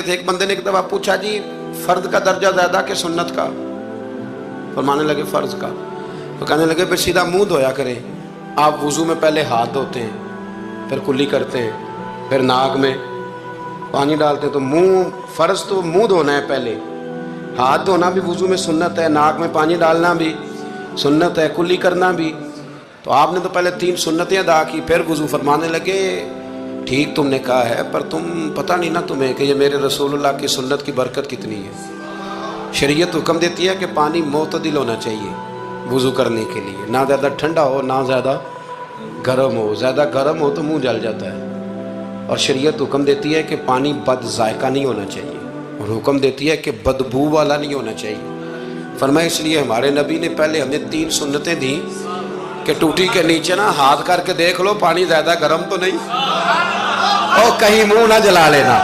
تھے، ایک بندے نے ایک دفعہ پوچھا جی فرد کا درجہ زیادہ کہ سنت کا؟ فرمانے لگے فرض کا۔ تو کہنے لگے پھر سیدھا منہ دھویا کریں، آپ وضو میں پہلے ہاتھ دھوتے ہیں، پھر کلی کرتے ہیں، پھر ناک میں پانی ڈالتے ہیں، تو منہ فرض تو منہ دھونا ہے پہلے، ہاتھ دھونا بھی وضو میں سنت ہے، ناک میں پانی ڈالنا بھی سنت ہے، کلی کرنا بھی۔ تو آپ نے تو پہلے 3 سنتیں ادا کی پھر وضو۔ فرمانے لگے ٹھیک تم نے کہا ہے، پر تم پتہ نہیں نا تمہیں کہ یہ میرے رسول اللہ کی سنت کی برکت کتنی ہے۔ شریعت حکم دیتی ہے کہ پانی معتدل ہونا چاہیے وضو کرنے کے لیے، نہ زیادہ ٹھنڈا ہو نہ زیادہ گرم ہو، زیادہ گرم ہو تو منہ جل جاتا ہے۔ اور شریعت حکم دیتی ہے کہ پانی بد ذائقہ نہیں ہونا چاہیے، اور حکم دیتی ہے کہ بدبو والا نہیں ہونا چاہیے۔ فرمایا اس لیے ہمارے نبی نے پہلے ہمیں 3 سنتیں دیں کہ ٹوٹی کے نیچے نا ہاتھ کر کے دیکھ لو پانی زیادہ گرم تو نہیں، اور کہیں منہ نہ جلا لینا۔